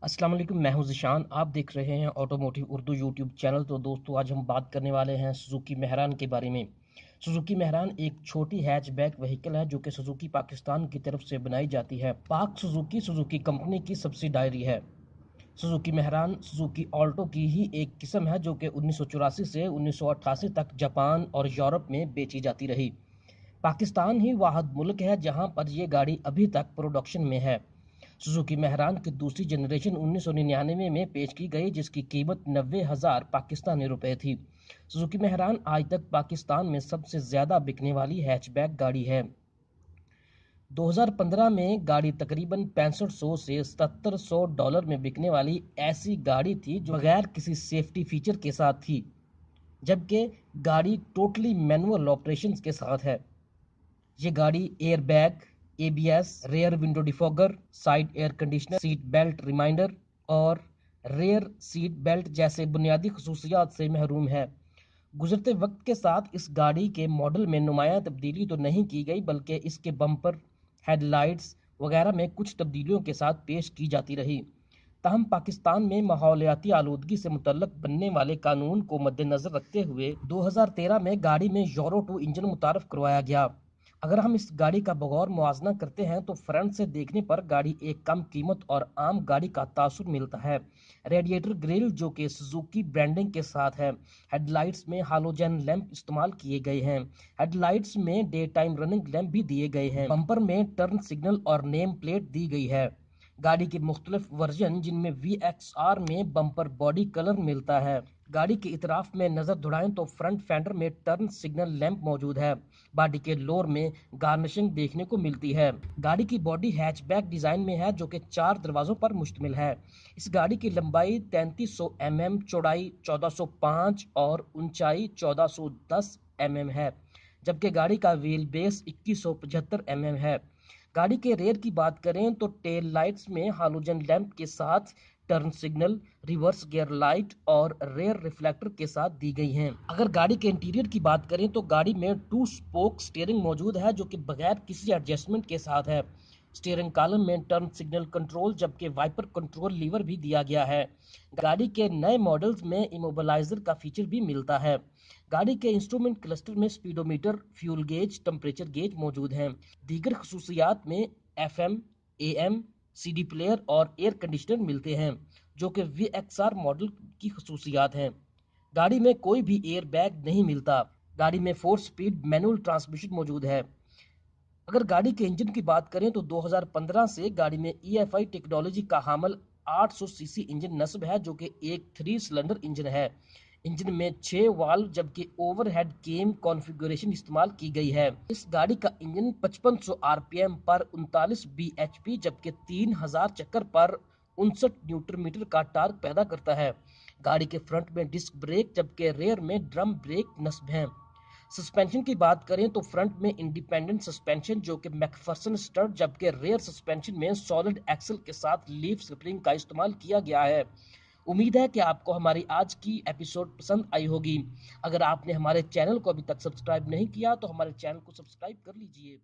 अस्सलाम वालेकुम, मैं हूं ज़िशान। आप देख रहे हैं ऑटोमोटिव उर्दू यूट्यूब चैनल। तो दोस्तों, आज हम बात करने वाले हैं सुजुकी मेहरान के बारे में। सुजुकी मेहरान एक छोटी हैचबैक व्हीकल है जो कि सुजुकी पाकिस्तान की तरफ से बनाई जाती है। पाक सुजुकी सुजुकी कंपनी की सब्सिडायरी है। सुजुकी मेहरान सुजुकी ऑल्टो की ही एक किस्म है जो कि 1984 से 1988 तक जापान और यूरोप में बेची जाती रही। पाकिस्तान ही वाहिद मुल्क है जहां पर यह गाड़ी अभी तक प्रोडक्शन में है। सुजुकी मेहरान की दूसरी जनरेशन 1999 में पेश की गई, जिसकी कीमत 90,000 पाकिस्तानी रुपए थी। सुजुकी मेहरान आज तक पाकिस्तान में सबसे ज्यादा बिकने वाली हैचबैक गाड़ी है। 2015 में गाड़ी तकरीबन 6500 से $7700 में बिकने वाली ऐसी गाड़ी थी जो बगैर किसी सेफ्टी फीचर के साथ थी, जबकि गाड़ी टोटली मैनुअल ऑपरेशंस के साथ है। ये गाड़ी air bag, ABS, rear window defogger, side air conditioner, seat belt reminder और रेयर सीट बेल्ट जैसे बुनियादी खसूसियात से महरूम है। गुजरते वक्त के साथ इस गाड़ी के मॉडल में नुमायां तब्दीली तो नहीं की गई, बल्कि इसके बम्पर, हेडलाइट्स वगैरह में कुछ तब्दीलियों के साथ पेश की जाती रही। ताहम पाकिस्तान में माहौलियाती आलूदगी से मुतल्लक बनने वाले कानून को मद्देनजर रखते हुए 2013 में गाड़ी में यूरो 2 इंजन मुतारफ करवाया गया। अगर हम इस गाड़ी का बगौर मुआवजा करते हैं तो फ्रंट से देखने पर गाड़ी एक कम कीमत और आम गाड़ी का तासुर मिलता है। रेडिएटर ग्रिल जो कि सुजुकी ब्रांडिंग के साथ है। हेडलाइट्स में हालोजन लैंप इस्तेमाल किए गए हैं। हेडलाइट्स में डे टाइम रनिंग लैंप भी दिए गए हैं। बम्पर में टर्न सिग्नल और नेम प्लेट दी गई है। गाड़ी के मुख्तलिफ वर्जन जिनमें VXR में बम्पर बॉडी कलर मिलता है। गाड़ी के इतराफ में नजर दौड़ाएं तो फ्रंट फेंडर में टर्न सिग्नल लैंप मौजूद है। बॉडी के लोअर में गार्निशिंग देखने को मिलती है। गाड़ी की बॉडी हैचबैक डिजाइन में है जो कि 4 दरवाजों पर मुश्तमिल है। इस गाड़ी की लंबाई 3300 mm, चौड़ाई 1405 और ऊंचाई 1410 mm है, जबकि गाड़ी का व्हील बेस 2175 mm है। गाड़ी के रेयर की बात करें तो टेल लाइट्स में हालोजन लैंप के साथ turn signal, reverse gear light और रेयर रिफ्लेक्टर के साथ दी गई हैं। अगर गाड़ी के इंटीरियर की बात करें तो गाड़ी में 2 स्पोक स्टीयरिंग मौजूद है जो कि बगैर किसी एडजस्टमेंट के साथ है। स्टीयरिंग कॉलम में टर्न सिग्नल कंट्रोल जबकि वाइपर कंट्रोल लीवर भी दिया गया है। गाड़ी के नए मॉडल्स में इमोबलाइजर का फीचर भी मिलता है। गाड़ी के इंस्ट्रूमेंट क्लस्टर में speedometer, fuel gauge, temperature gauge मौजूद हैं। दीगर खसूसियात में FM, AM, CD प्लेयर और एयर कंडीशनर मिलते हैं जो कि VXR मॉडल की खसूसियात हैं। गाड़ी में कोई भी एयर बैग नहीं मिलता। गाड़ी में 4 स्पीड मैनुअल ट्रांसमिशन मौजूद है। अगर गाड़ी के इंजन की बात करें तो 2015 से गाड़ी में EFI टेक्नोलॉजी का हामल 800 सीसी इंजन नस्ब है जो कि एक 3 सिलेंडर इंजन है। इंजन में 6 वाल्व जबकि ओवरहेड केम कॉन्फ़िगरेशन इस्तेमाल की गई है। इस गाड़ी का इंजन 5500 RPM पर 39 bhp जबकि 3000 चक्कर पर 59 न्यूटन मीटर का टार्क पैदा करता है। गाड़ी के फ्रंट में डिस्क ब्रेक जबकि रेयर में ड्रम ब्रेक नस्ब है। सस्पेंशन की बात करें तो फ्रंट में इंडिपेंडेंट सस्पेंशन जो कि मैकफर्सन स्टड जबकि रेयर सस्पेंशन में सॉलिड एक्सल के साथ लीफ स्प्रिंग का इस्तेमाल किया गया है। उम्मीद है कि आपको हमारी आज की एपिसोड पसंद आई होगी। अगर आपने हमारे चैनल को अभी तक सब्सक्राइब नहीं किया तो हमारे चैनल को सब्सक्राइब कर लीजिए।